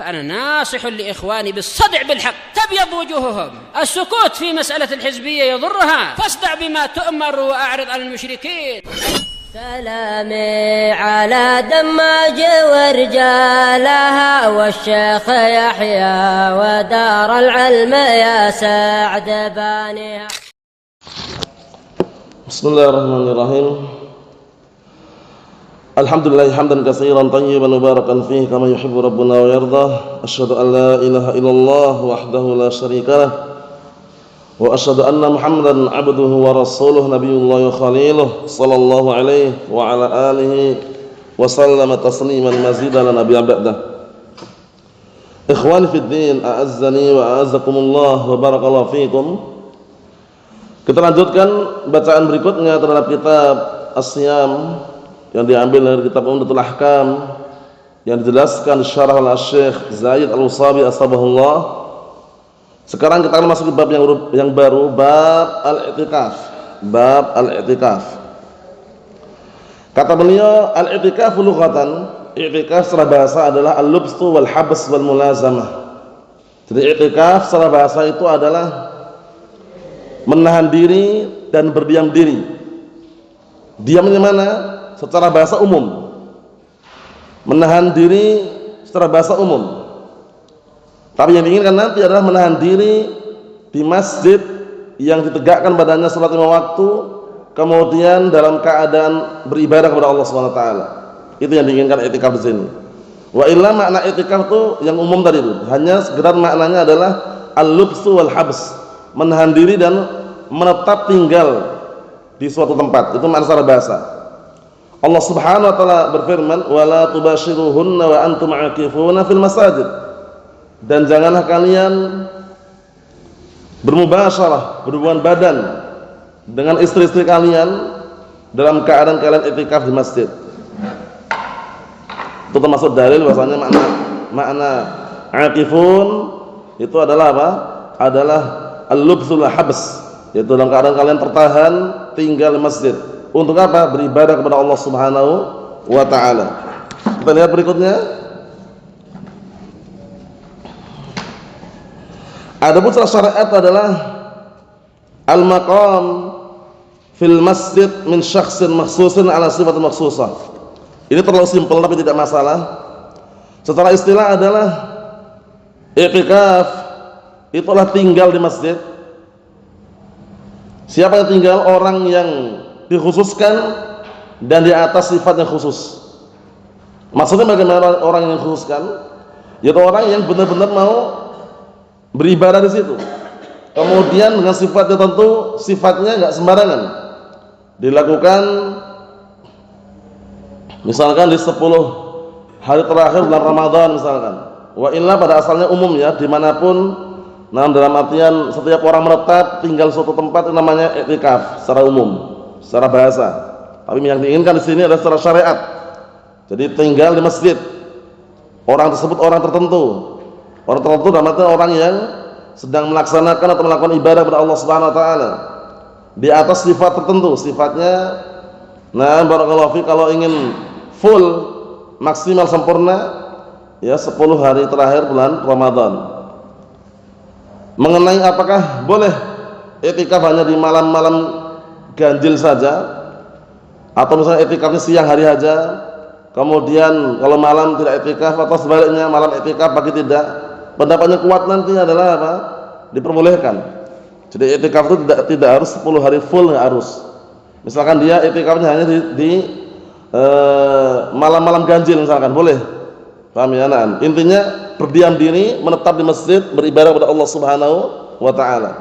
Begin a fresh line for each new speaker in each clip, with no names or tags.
فأنا ناصح لإخواني بالصدع بالحق تبيض وجوههم. السكوت في مسألة الحزبية يضرها، فاصدع بما تؤمر وأعرض عن المشركين.
سلامي على دماج ورجالها والشيخ يحيى ودار العلم يا سعد بانيها.
بسم الله الرحمن الرحيم. الحمد لله حمدا كثيرا طيبا مباركا فيه كما يحب ربنا ويرضى. أشهد أن لا إله إلا الله وحده لا شريك له وأشهد أن محمدا عبده ورسوله نبي الله وخليله صلى الله عليه وعلى آله وسلم تسليما مزيدا لا نبي بعده. Ikhwani fid din, a'azzani wa a'azzakumullah wa barakallahu fikum. Kita lanjutkan bacaan berikutnya terhadap kitab As-Siyam yang diambil dari kitab Umdatul Ahkam yang dijelaskan syarah oleh Syekh Zaid Al-Usabi asbahullah. Sekarang kita akan masuk ke bab yang baru, bab al-i'tikaf. Bab al-i'tikaf. Kata beliau, al-i'tikaf lughatan, i'tikaf secara bahasa adalah al-lubstu wal habs wal mulazamah. Jadi i'tikaf secara bahasa itu adalah menahan diri dan berdiam diri. Diamnya mana? Secara bahasa umum. Menahan diri secara bahasa umum. Tapi yang diinginkan nanti adalah menahan diri di masjid yang ditegakkan badannya salat 5 waktu, kemudian dalam keadaan beribadah kepada Allah Subhanahu wa taala. Itu yang diinginkan i'tikaf di sini. Wa illa makna i'tikaf itu yang umum tadi itu, hanya sekedar maknanya adalah al-lubsu wal habs, menahan diri dan menetap tinggal di suatu tempat. Itu makna secara bahasa. Allah Subhanahu wa taala berfirman, "Wala tubashiruhunna wa antum 'akifuna fil masajid." Dan janganlah kalian bermubasyarah, berhubungan badan dengan istri-istri kalian dalam keadaan kalian i'tikaf di masjid. Itu termasuk dalil bahwasanya makna 'akifun itu adalah apa? Adalah al-lubsul habs, yaitu dalam keadaan kalian tertahan tinggal di masjid. Untuk apa? Beribadah kepada Allah Subhanahu wa taala. Kita lihat berikutnya. Adapun secara syariat adalah al-maqam fil masjid min syakhsin makhsusin ala sifat makhsusah. Ini terlalu simpel tapi tidak masalah. Secara istilah adalah i'tikaf itulah tinggal di masjid. Siapa yang tinggal? Orang yang dikhususkan dan di atas sifatnya khusus. Maksudnya bagaimana orang yang dikhususkan? Yaitu orang yang benar-benar mau beribadah di situ. Kemudian dengan sifat tertentu, sifatnya enggak sembarangan. Dilakukan misalkan di 10 hari terakhir bulan Ramadan misalkan. Wa illa pada asalnya umum ya, dimanapun. Nah, dalam artian setiap orang menetap tinggal suatu tempat itu namanya i'tikaf secara umum, secara bahasa. Tapi yang diinginkan di sini adalah secara syariat. Jadi tinggal di masjid. Orang tersebut orang tertentu. Orang tertentu dalam artian orang yang sedang melaksanakan atau melakukan ibadah kepada Allah Subhanahu wa taala di atas sifat tertentu. Sifatnya, nah barakallahu fi, kalau ingin full maksimal sempurna ya 10 hari terakhir bulan Ramadan. Mengenai apakah boleh i'tikaf hanya di malam-malam ganjil saja atau misalnya i'tikafnya siang hari aja, kemudian kalau malam tidak i'tikaf, atau sebaliknya malam i'tikaf pagi tidak. Pendapatnya kuat nanti adalah apa? Diperbolehkan. Jadi i'tikaf itu tidak harus 10 hari full, enggak harus. Misalkan dia i'tikafnya hanya di malam-malam ganjil misalkan, boleh. Paham ya? Nah, intinya berdiam diri, menetap di masjid, beribadah kepada Allah Subhanahu wa taala.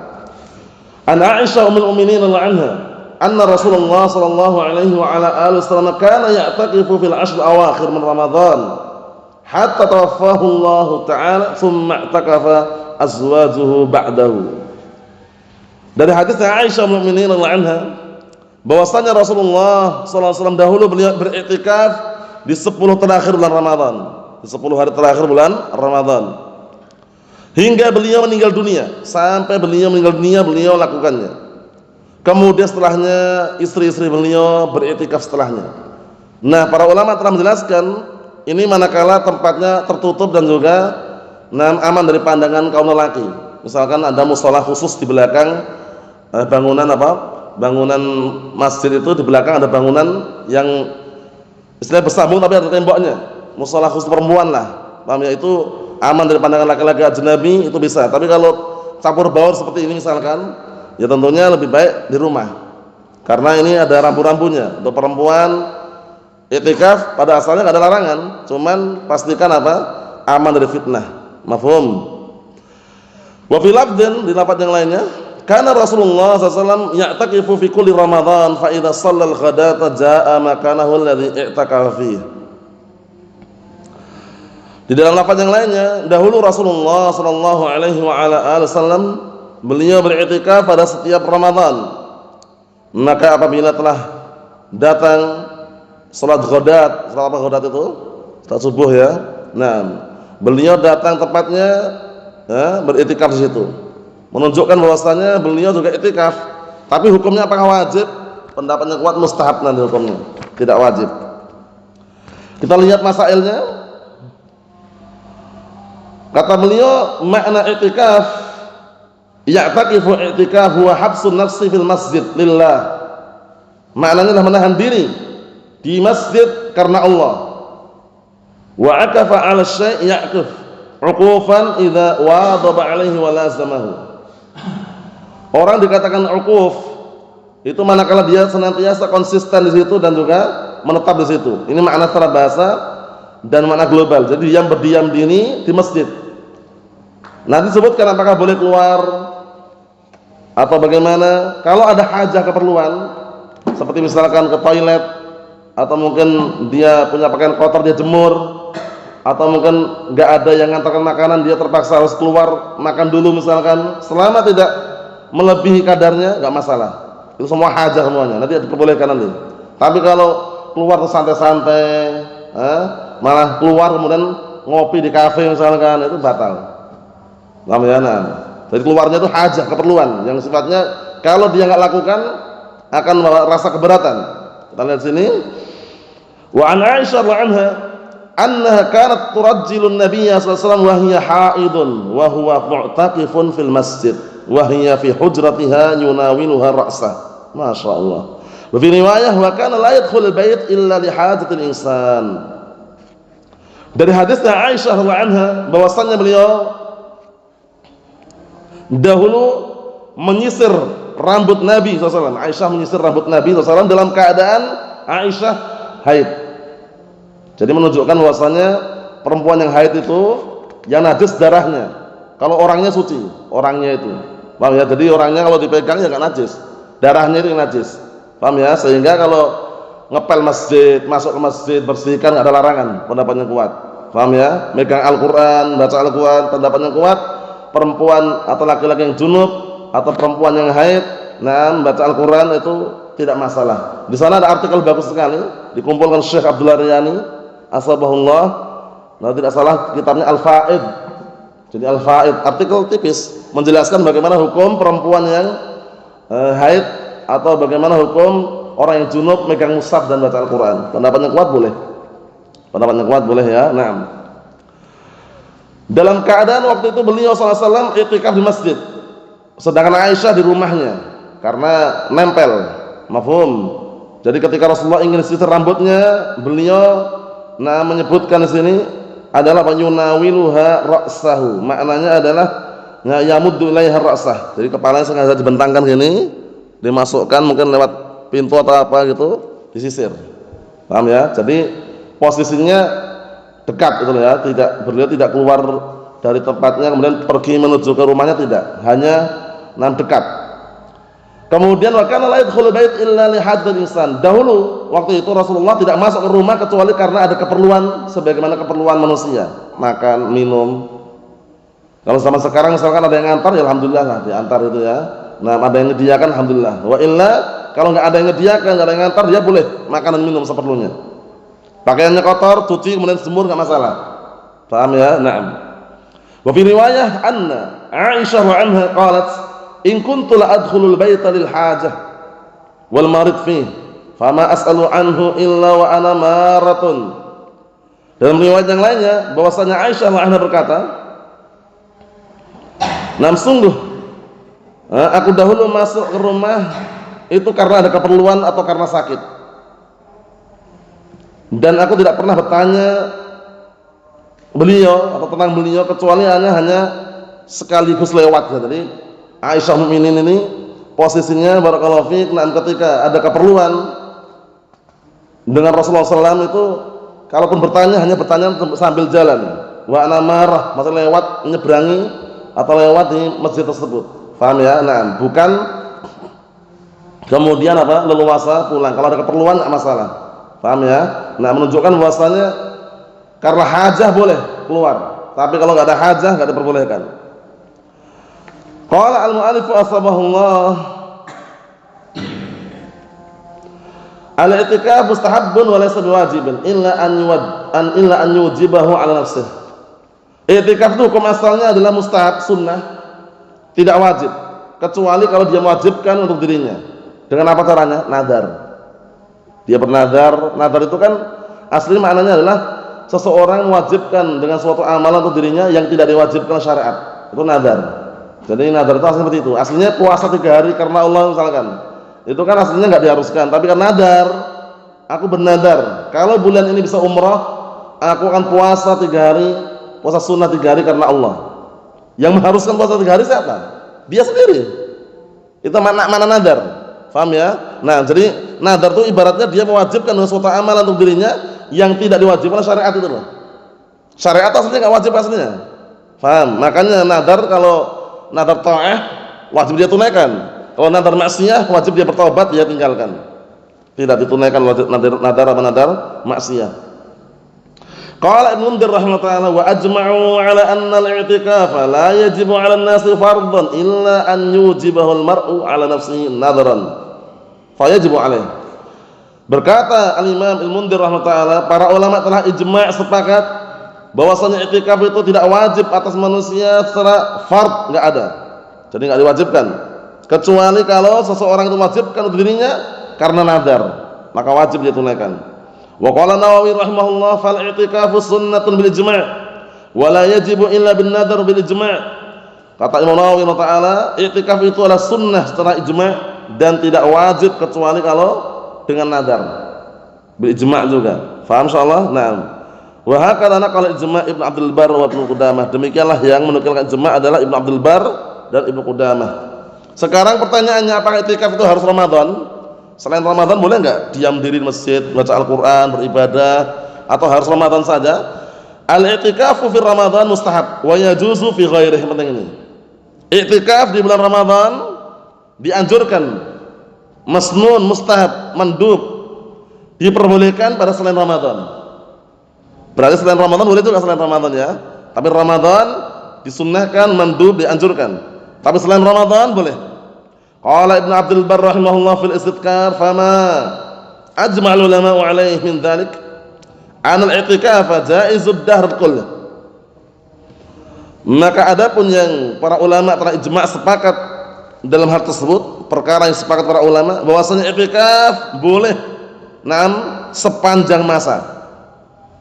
An Aisyah ummul mukminin radhiyallahu anha, anna Rasulullah sallallahu alaihi wa ala alihi wasallam kana ya'takifu fil 'ashr awakhir min Ramadan hatta tawaffahu Allah taala thumma i'takafa azwajuhu ba'dahu. Dari hadis Aisyah ummul mukminin radhiyallahu anha bahwasanya Rasulullah sallallahu alaihi wasallam dahulu beliau beriktikaf di 10 terakhir bulan Ramadan, di 10 hari terakhir bulan Ramadan, hingga beliau meninggal dunia. Sampai beliau meninggal dunia beliau lakukannya. Kemudian setelahnya istri-istri beliau beriktikaf setelahnya. Nah, para ulama telah menjelaskan ini manakala tempatnya tertutup dan juga aman dari pandangan kaum lelaki. Misalkan ada mushola khusus di belakang bangunan bangunan masjid itu, di belakang ada bangunan yang istilahnya bersambung tapi ada temboknya, mushola khusus perempuan lah, paham ya, itu aman dari pandangan laki-laki ajnabi, itu bisa. Tapi kalau campur baur seperti ini misalkan, ya tentunya lebih baik di rumah, karena ini ada rambu-rambunya. Untuk perempuan i'tikaf pada asalnya nggak ada larangan, cuman pastikan aman dari fitnah. Mafhum? Wa fi lafdhin, di lafaz yang lainnya, kana Rasulullah SAW ya'takifu fi kulli Ramadan fa idza shallal ghadata jaa'a makanahu alladhi i'takafa fihi. Di dalam lafaz yang lainnya, dahulu Rasulullah sallallahu alaihi wa ala alihi wasallam beliau beriktikaf pada setiap Ramadan. Maka apabila telah datang salat ghadat, salat apa ghadat itu? Salat subuh ya. Nah, beliau datang tepatnya beriktikaf di situ. Menunjukkan bahwasanya beliau juga iktikaf. Tapi hukumnya apakah wajib? Pendapatnya kuat mustahab nanti hukumnya, tidak wajib. Kita lihat masailnya. Kata beliau, makna i'tikaf, ya'takifu i'tikaf huwa habsun nafsi fil masjid lillah. Maknanya adalah menahan diri di masjid karena Allah. Wa akafa 'ala syai' ya'kif 'uqufan idza wadaba 'alaihi wa lazamahu. Orang dikatakan 'uquf itu manakala dia senantiasa konsisten di situ dan juga menetap di situ. Ini makna secara bahasa dan makna global. Jadi yang berdiam diri di masjid. Nanti sebutkan apakah boleh keluar atau bagaimana. Kalau ada hajah keperluan, seperti misalkan ke toilet, atau mungkin dia punya pakaian kotor dia jemur, atau mungkin nggak ada yang ngantarkan makanan, dia terpaksa harus keluar makan dulu misalkan, selama tidak melebihi kadarnya nggak masalah. Itu semua hajah semuanya, nanti diperbolehkan nanti. Tapi kalau keluar santai-santai, malah keluar kemudian ngopi di kafe misalkan, itu batal. Paham ya? Nah, jadi keluarnya itu hajah, keperluan yang sifatnya kalau dia nggak lakukan akan rasa keberatan. Kita lihat sini. Wa an Aisyah anha annaha kanat turajjilun nabiyya sallallahu alaihi wasallam wa hiya haidun wa huwa mu'taqifun fil masjid wa hiya fi hujratiha yunawiluha ra'sah. Masyaallah. Wa fi riwayah wa kana la yadkhulul bait illa li hajatil insan. Dari hadisnya Aisyah radhiyallahu anha bahwasanya beliau dahulu menyisir rambut Nabi SAW. Aisyah menyisir rambut Nabi SAW dalam keadaan Aisyah haid. Jadi menunjukkan bahwasanya perempuan yang haid itu yang najis darahnya. Kalau orangnya suci, orangnya itu. Paham ya? Jadi orangnya kalau dipegang ya nggak najis, darahnya itu yang najis. Paham ya? Sehingga kalau ngepel masjid, masuk ke masjid, bersihkan nggak ada larangan, pendapatnya kuat. Paham ya? Megang Al-Quran, baca Al-Quran, pendapatnya kuat. Perempuan atau laki-laki yang junub atau perempuan yang haid, baca Al-Quran itu tidak masalah. Di sana ada artikel bagus sekali, dikumpulkan Syekh Abdullah Riyani, asbahullah. Nah, tidak salah kitabnya Al-Faid. Jadi Al-Faid, artikel tipis menjelaskan bagaimana hukum perempuan yang haid atau bagaimana hukum orang yang junub megang mushaf dan baca Al-Quran. Pendapatnya kuat boleh. Pendapatnya kuat boleh ya. Nah, dalam keadaan waktu itu beliau SAW i'tikaf di masjid, sedangkan Aisyah di rumahnya karena nempel. Mafhum? Jadi ketika Rasulullah ingin sisir rambutnya, beliau menyebutkan di sini adalah yunawiluha ra'sahu. Maknanya adalah yamuddu ilaiha ra'sah. Jadi kepalanya sengaja dibentangkan gini, dimasukkan mungkin lewat pintu atau apa gitu, disisir. Paham ya? Jadi posisinya dekat itu ya, beliau tidak keluar dari tempatnya kemudian pergi menuju ke rumahnya, tidak, hanya dekat. Kemudian wa kana la yadkhulul bait illa li hadzal insan. Dahulu waktu itu Rasulullah tidak masuk ke rumah kecuali karena ada keperluan sebagaimana keperluan manusia, makan, minum. Kalau zaman sekarang misalkan ada yang ngantar ya alhamdulillah lah diantar itu ya. Nah, ada yang menyediakan alhamdulillah. Wa illa kalau enggak ada yang menyediakan, enggak ada yang ngantar, dia boleh makan dan minum seperlunya. Pakaiannya kotor, cuci kemudian semur enggak masalah. Paham ya? Naam. Wa fi riwayah anna Aisyah anha qalat in kuntu la adkhulul baita lil hajah wal marid fi fama as'alu anhu illa wa ana maratun. Dalam riwayat yang lainnya bahwasanya Aisyah anha berkata, Nah, sungguh aku dahulu masuk ke rumah itu karena ada keperluan atau karena sakit. Dan aku tidak pernah bertanya beliau atau tentang beliau kecuali hanya sekaligus lewat. Jadi Aisyah Mukminin ini posisinya barakallahu fiik, ketika ada keperluan dengan Rasulullah SAW itu, kalaupun bertanya hanya bertanya sambil jalan. Wa ana marah, maksudnya lewat menyeberangi atau lewat di masjid tersebut. Paham ya? Nah, bukan kemudian leluasa pulang. Kalau ada keperluan enggak masalah. Paham ya? Nah, menunjukkan bahwasanya karena hajah boleh keluar, tapi kalau enggak ada hajah enggak diperbolehkan. Qala al-mu'allif asbahullah, al-i'tikaf mustahabbun wa laysa biwajibin illa an yujibahu ala nafsihi. I'tikaf itu hukum asalnya adalah mustahab, sunnah, tidak wajib, kecuali kalau dia mewajibkan untuk dirinya. Dengan apa caranya? Nadar. Dia bernadar. Nadar itu kan asli maknanya adalah seseorang mewajibkan dengan suatu amalan untuk dirinya yang tidak diwajibkan syariat. Itu nadar. Jadi nadar itu aslinya seperti itu. Aslinya puasa 3 hari karena Allah misalkan. Itu kan aslinya nggak diharuskan, tapi kan nadar. Aku bernadar, kalau bulan ini bisa umrah, aku akan puasa 3 hari, puasa sunnah 3 hari karena Allah. Yang mengharuskan puasa 3 hari siapa? Dia sendiri. Itu mana nadar. Paham ya? Nah, jadi nadar itu ibaratnya dia mewajibkan suatu amalan untuk dirinya yang tidak diwajibkan syariat itu loh. Syariat aslinya nggak wajib aslinya. Paham? Makanya nadar, kalau nadar ta'ah wajib dia tunaikan. Kalau nadar maksiyah wajib dia bertobat, dia tinggalkan. Tidak ditunaikan nadar maksiyah. Qala Ibnu Mundzir rahimahullah wa ajma'u ala anna al-i'tikaf la yajibu 'ala an-nasi fardhan illa an yujibahu al-mar'u 'ala nafsihi nadharan fa yajibu 'alaihi. Berkata al-Imam Ibnu Mundzir rahimahullah, para ulama telah ijma' sepakat bahwasanya i'tikaf itu tidak wajib atas manusia secara fard, enggak ada. Jadi enggak diwajibkan. Kecuali kalau seseorang itu wajibkan untuk dirinya karena nadar, maka wajib dia tunaikan. Wa qala Nawawi rahimahullah fal i'tikafu sunnatun bil ijma' wa la yajibu illa bin nadar bil ijma'. Kata Imam Nawawi taala, i'tikaf itu adalah sunnah secara ijma' dan tidak wajib kecuali kalau dengan nadar. Bil ijma' juga. Faham insyaallah? Naam. Wa hakadha naqala ijma' Ibnu Abdul Barr wa Ibnu Qudamah. Demikianlah yang menukilkan ijma' adalah Ibnu Abdul Barr dan Ibnu Qudamah. Sekarang pertanyaannya, apakah i'tikaf itu harus Ramadan? Selain Ramadan boleh enggak diam diri di masjid, baca Al-Qur'an, beribadah, atau harus Ramadan saja? Al-i'tikafu fi Ramadan mustahab wa yajuzu fi ghairihi. Penting ini. I'tikaf di bulan Ramadan dianjurkan, masnun, mustahab, mandub, diperbolehkan pada selain Ramadan. Berarti selain Ramadan boleh juga selain Ramadan ya. Tapi Ramadan disunnahkan, mandub, dianjurkan. Tapi selain Ramadan boleh. Qala Ibnu Abdul Barr rahimahullah fil Istidkar, fama ajma'ul ulama 'alaihi min dzalik an al-i'tikaf jaizud dahr kullu. Maka adapun yang para ulama telah ijma' sepakat dalam hal tersebut, perkara yang sepakat para ulama bahwasanya i'tikaf boleh sepanjang masa.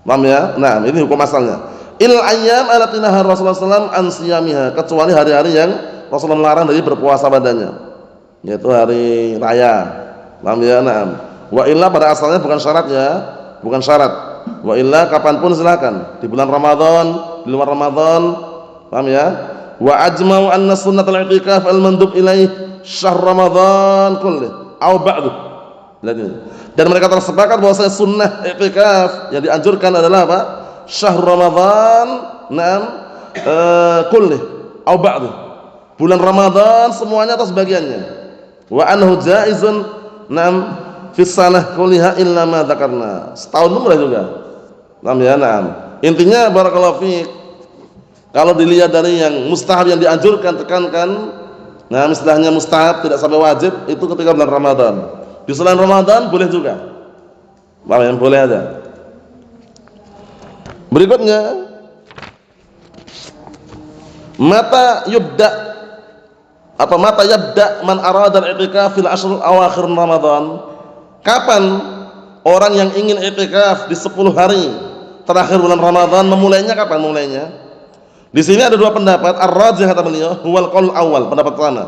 Paham ya? Nah, ini hukum asalnya. Il ayyam allati nahar Rasulullah sallallahu alaihi wasallam an siyamiha, kecuali hari-hari yang Rasulullah melarang dari berpuasa padanya, yaitu hari raya. Paham ya? Nah, wa illa pada asalnya bukan syarat ya, bukan syarat. Wa illa kapanpun silakan, di bulan Ramadan, di luar Ramadan. Paham ya? Wa ajma'u anna sunnatul i'tikaf al-mandub ilaih syahr Ramadan kulli aw ba'du. Dan mereka telah sepakat bahwa sunnah i'tikaf yang dianjurkan adalah apa? Syahr Ramadan kulli aw ba'du. Bulan Ramadan semuanya atau sebagiannya. Wa anhu jaizun fi sanah kulliha illa ma dzakarna. Setahun pun boleh juga. Paham ya? Intinya barakallahu fiik, kalau dilihat dari yang mustahab yang dianjurkan, tekankan, istilahnya mustahab tidak sampai wajib, itu ketika bulan Ramadan. Di selain Ramadan boleh juga. Paham ya? Boleh aja. Berikutnya, mata yabda man arada al-i'tikaf fil ashr awakhir Ramadan. Kapan orang yang ingin i'tikaf di 10 hari terakhir bulan Ramadan, memulainya kapan mulainya? Di sini ada dua pendapat, ar-rajih kata beliau, huwal qaul awal, pendapat pertama.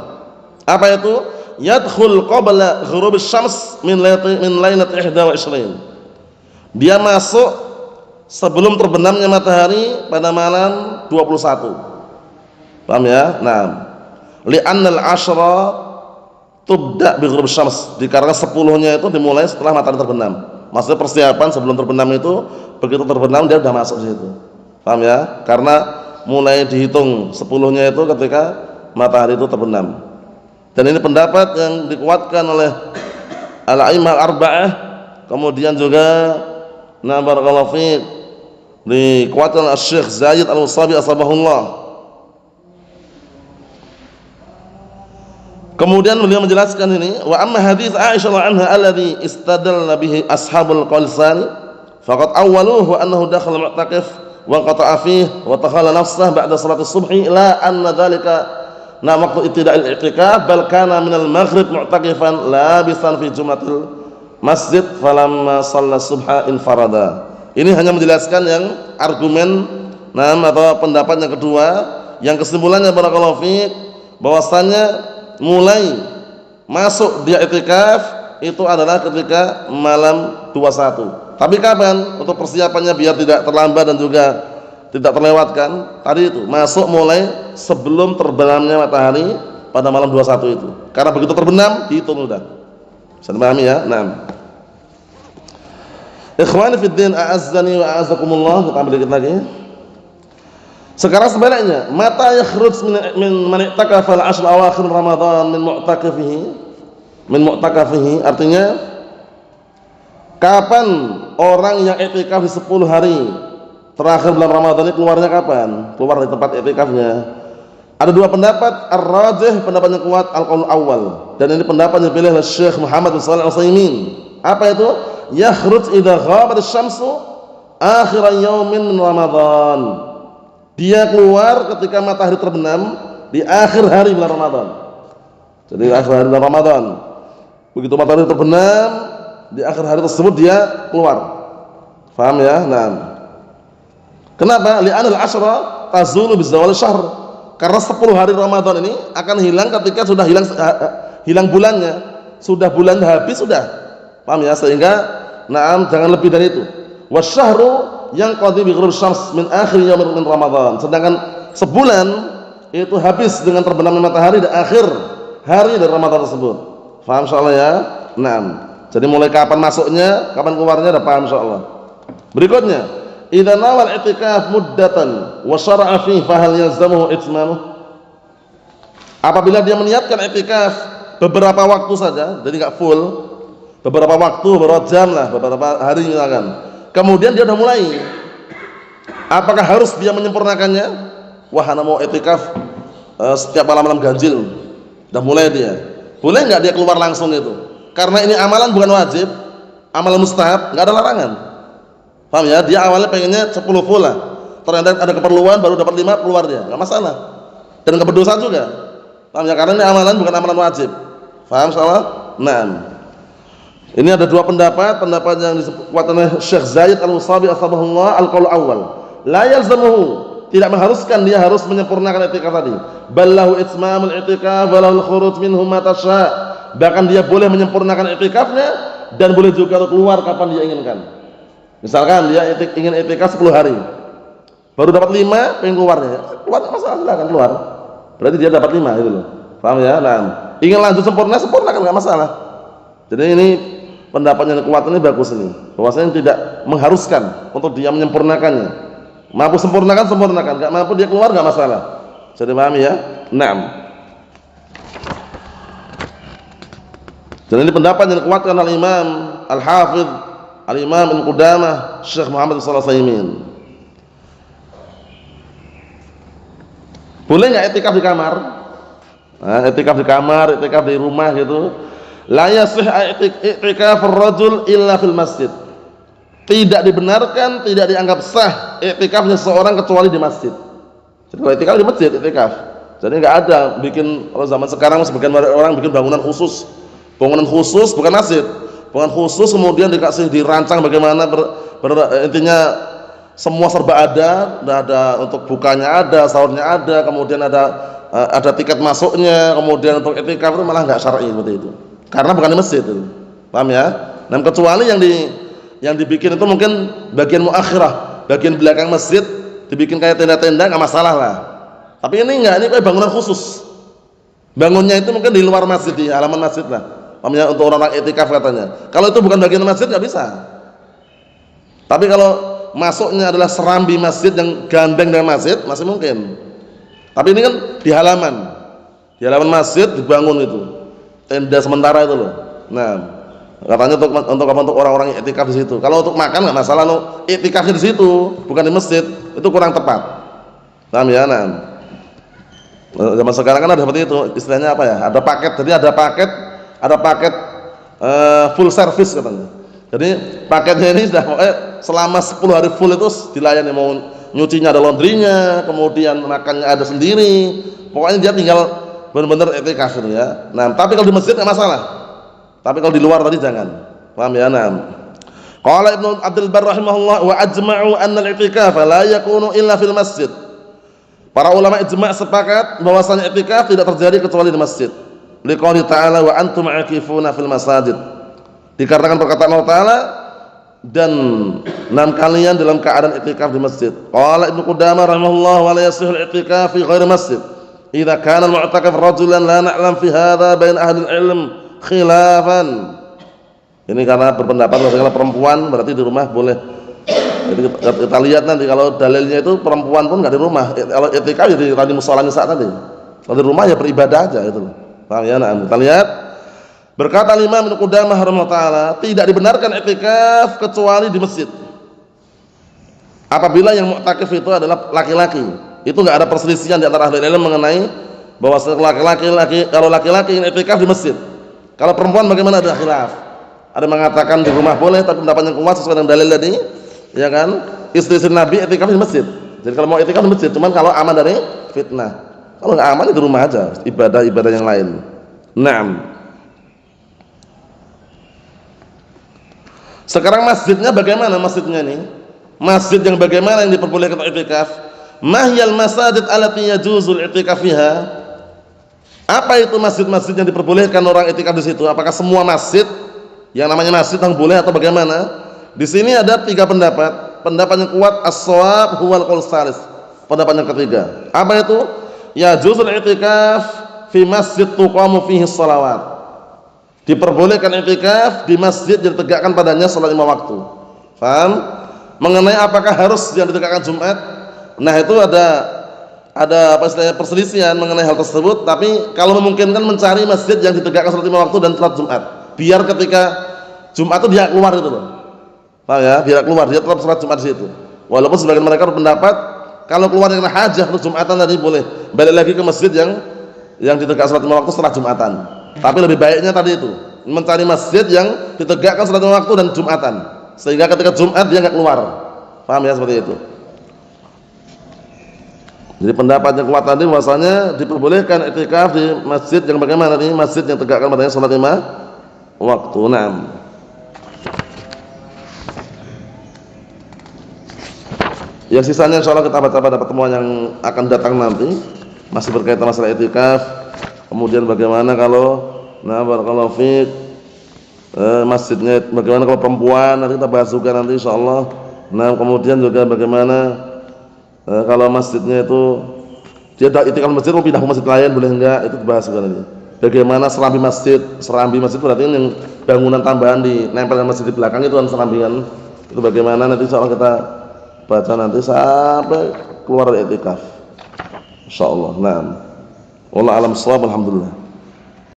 Apa itu? Yadkhul qabla ghurub asy-syams min lailat 21. Dia masuk sebelum terbenamnya matahari pada malam 21. Paham ya? Nah, li'anna al-'ashra tubda bi ghurub asy-syams, dikarenakan 10-nya itu dimulai setelah matahari terbenam. Maksudnya persiapan sebelum terbenam itu, begitu terbenam dia sudah masuk di situ. Paham ya? Karena mulai dihitung 10-nya itu ketika matahari itu terbenam. Dan ini pendapat yang dikuatkan oleh al-a'immah al-arba'ah, kemudian juga barakallahu fiik dikuatkan oleh Syekh Zaid Al-Wasabi asbahullah. Kemudian beliau menjelaskan ini, wa amma hadits Aisyah anha alladhi istadalla bihi ashabul qalsani faqad awwaluhu annahu dakhala mu'taqif wa qata'a fihi wa takhala nafsahu ba'da salati subhi la anna dhalika waqtu ibtida'il i'tikaf bal kana min al-maghrib mu'taqifan labisan fi jumlatil masjid falamma shalla subha infarada. Ini hanya menjelaskan yang argumen atau pendapat yang kedua, yang kesimpulannya barakallahu fiik bahwasanya mulai masuk dia i'tikaf itu adalah ketika malam 21. Tapi kapan? Untuk persiapannya biar tidak terlambat dan juga tidak terlewatkan, tadi itu masuk mulai sebelum terbenamnya matahari pada malam 21 itu. Karena begitu terbenam dihitung sudah. Bisa dipahami ya? Naam. Ikhwani fid din, a'azzani wa a'azzakumullah. Kita ambil dikit lagi. Sekarang sebaliknya, mata yakhruj min man i'takafa al-'ashr awakhir Ramadan min mu'takafihi, artinya kapan orang yang i'tikaf di 10 hari terakhir bulan Ramadan ini keluarnya kapan? Keluar dari tempat i'tikafnya. Ada dua pendapat, ar-rajih pendapat yang kuat al-qaul awal, dan ini pendapat yang dipilih oleh Syekh Muhammad bin Shalih Al-Utsaimin. Apa itu? Yakhruj idza ghabat asy-syamsu akhir yaumin min Ramadan. Dia keluar ketika matahari terbenam di akhir hari bulan Ramadan. Jadi akhir hari bulan Ramadan. Begitu matahari terbenam di akhir hari tersebut dia keluar. Faham ya? Nah. Kenapa? Li'anal asyra tazulu bizawal syahr. Karena 10 hari Ramadan ini akan hilang ketika sudah hilang bulannya. Sudah bulan habis sudah. Paham ya? Sehingga jangan lebih dari itu. Wasyahru yang qadi bi ghurub syams min akhir yaum min Ramadan. Sedangkan sebulan itu habis dengan terbenamnya matahari di akhir hari dari Ramadan tersebut. Paham insyaallah ya? Naam. Jadi mulai kapan masuknya, kapan keluarnya udah paham insyaallah. Berikutnya, idza nawal i'tikaf muddatan wa syara'a fi fa hal yalzamuhu itmamuh? Apabila dia meniatkan i'tikaf beberapa waktu saja, jadi enggak full, beberapa waktu, beberapa jam lah, beberapa hari misalkan. Kemudian dia sudah mulai. Apakah harus dia menyempurnakannya? Wah, ana mau i'tikaf setiap malam-malam ganjil. Sudah mulai dia. Boleh enggak dia keluar langsung itu? Karena ini amalan bukan wajib, amalan mustahab, enggak ada larangan. Paham ya? Dia awalnya pengennya 10 full lah. Ternyata ada keperluan baru dapat 5 keluar dia. Enggak masalah. Dan enggak berdosa juga. Paham ya? Karena ini amalan bukan amalan wajib. Paham insyaallah? Naam. Ini ada dua pendapat yang dikuatkan oleh Syekh Zaid Al-Wasabi asbahullah, al-qaul awal. La yalzamuhu, tidak mengharuskan dia harus menyempurnakan i'tikaf tadi. Ballahu itmamul i'tikaf wa lahul khuruj minhu mata syaa. Bahkan dia boleh menyempurnakan i'tikafnya dan boleh juga keluar kapan dia inginkan. Misalkan dia ingin i'tikaf 10 hari. Baru dapat 5, pengen keluarnya. Keluar masalah, silakan keluar. Berarti dia dapat 5 gitu loh. Paham ya? Nah, ingin lanjut sempurnakan enggak masalah. Jadi ini pendapat yang kuat ini bagus ini, bahwasanya tidak mengharuskan untuk dia menyempurnakannya. Mampu sempurnakan, enggak mampu dia keluar enggak masalah. Jadi paham ya? Naam. Dan ini pendapat yang dikuatkan oleh Imam Al-Hafidz Al-Imam Ibnu Qudamah Syekh Muhammad bin Shalih Al-Utsaimin. Boleh enggak i'tikaf di kamar? Nah, i'tikaf di kamar, i'tikaf di rumah gitu. La yasih i'tikaf ar-rajul illa fil masjid. Tidak dibenarkan, tidak dianggap sah i'tikafnya seorang kecuali di masjid. Jadi kalau i'tikaf di masjid, i'tikaf. Jadi enggak ada bikin, kalau zaman sekarang sebagian orang bikin bangunan khusus bukan masjid. Bangunan khusus kemudian dikasih dirancang bagaimana intinya semua serba ada untuk bukanya ada, sahurnya ada, kemudian ada tiket masuknya, kemudian untuk i'tikaf itu malah enggak syar'i seperti itu. Karena bukan di masjid itu. Paham ya? Nah, kecuali yang dibikin itu mungkin bagian muakhirah, bagian belakang masjid dibikin kayak tenda-tenda enggak masalah lah. Tapi ini enggak, ini kayak bangunan khusus. Bangunnya itu mungkin di luar masjid, di halaman masjid lah. Paham ya? Untuk orang-orang i'tikaf katanya. Kalau itu bukan bagian masjid enggak bisa. Tapi kalau masuknya adalah serambi masjid yang gandeng dengan masjid masih mungkin. Tapi ini kan di halaman masjid dibangun itu tenda sementara itu loh. Nah, katanya untuk orang-orang yang i'tikaf di situ. Kalau untuk makan nggak masalah, lo i'tikafnya di situ bukan di masjid, itu kurang tepat. Paham ya? Nah, zaman sekarang kan ada seperti itu, istilahnya apa ya? Ada paket, jadi ada paket full service katanya. Jadi paketnya ini sudah selama 10 hari full itu dilayani, mau nyucinya ada laundrynya, kemudian makannya ada sendiri, pokoknya dia tinggal benar-benar i'tikaf itu ya. Nah, tapi kalau di masjid nggak masalah, tapi kalau di luar tadi jangan. Paham ya? Nah, qala Ibnu Abdul Barr rahimahullah wa ajma'u anna al-i'tikaf la yakunu illa fil masjid. Para ulama ijma' sepakat bahwasanya i'tikaf tidak terjadi kecuali di masjid. Liqouli ta'ala wa antum 'akifuna fil masajid. Dikarenakan perkataan Allah Ta'ala dan kalian dalam keadaan i'tikaf di masjid. Qala Ibnu Qudamah rahimahullah wa la yasihul i'tikaf fi ghairi masjid idza kana al-mu'takif rajulan la na'lam fi hadza bain ahli al-ilm khilafan. Ini karena berpendapat kalau perempuan berarti di rumah boleh. Jadi kita lihat nanti kalau dalilnya itu perempuan pun enggak di rumah. Kalau i'tikaf jadi di mushola nisa tadi. Kalau di rumah ya beribadah aja itu. Paham ya? Nah, kita lihat. Berkata Imam Ibnu Qudamah rahimahullah taala, tidak dibenarkan i'tikaf kecuali di masjid. Apabila yang mu'takif itu adalah laki-laki, itu enggak ada perselisihan di antara ahli ilmu mengenai bahwa kalau laki-laki yang i'tikaf di masjid. Kalau perempuan bagaimana, ada khilaf. Ada yang mengatakan di rumah boleh, tapi pendapat yang kuat sesuai dengan dalil tadi, ya kan? Istri Nabi i'tikaf di masjid. Jadi kalau mau i'tikaf di masjid, cuman kalau aman dari fitnah. Kalau enggak aman di rumah aja, ibadah-ibadah yang lain. Naam. Sekarang masjidnya bagaimana masjidnya nih? Masjid yang bagaimana yang diperbolehkan untuk i'tikaf? Mahyal masajid allati yajuzul i'tikaf fiha? Apa itu masjid-masjid yang diperbolehkan orang i'tikaf di situ? Apakah semua masjid yang namanya masjid yang boleh atau bagaimana? Di sini ada 3 pendapat. Pendapat yang kuat as-shawab huwal qaul tsalits. Pendapat yang ketiga. Apa itu? Yajuzul i'tikaf fi masjid tuqamu fihi shalawat. Diperbolehkan i'tikaf di masjid yang ditegakkan padanya salat 5 waktu. Paham? Mengenai apakah harus yang ditegakkan Jumat? Nah, itu ada apa istilahnya perselisihan mengenai hal tersebut, tapi kalau memungkinkan mencari masjid yang ditegakkan salat 5 waktu dan salat Jumat. Biar ketika Jumat itu dia keluar itu loh. Paham ya? Biar keluar, dia tetap salat Jumat di situ. Walaupun sebagian mereka berpendapat kalau keluar karena hajah atau Jumatan tadi boleh balik lagi ke masjid yang ditegakkan salat 5 waktu setelah Jumatan. Tapi lebih baiknya tadi itu mencari masjid yang ditegakkan salat 5 waktu dan Jumatan, sehingga ketika Jumat dia nggak keluar. Paham ya, seperti itu. Jadi pendapat yang kuat tadi bahwasanya diperbolehkan i'tikaf di masjid yang bagaimana nih? Masjid yang tegakkan padanya salat 5 waktu. Naam. Yang sisanya insyaallah kita baca pada pertemuan yang akan datang nanti, masih berkaitan masalah i'tikaf. Kemudian bagaimana kalau barakallahu fiik masjidnya, bagaimana kalau perempuan, nanti kita bahas juga nanti insyaallah. Nah, kemudian juga bagaimana kalau masjidnya itu dia i'tikaf masjid mau pindah ke masjid lain boleh enggak, itu dibahas juga nanti. Bagaimana serambi masjid berarti yang bangunan tambahan di nempel dengan masjid di belakang itu kan serambi kan. Itu bagaimana nanti insyaallah kita baca nanti sampai keluar dari i'tikaf insyaallah. Nah, wallahu a'lam bissawab, alhamdulillah.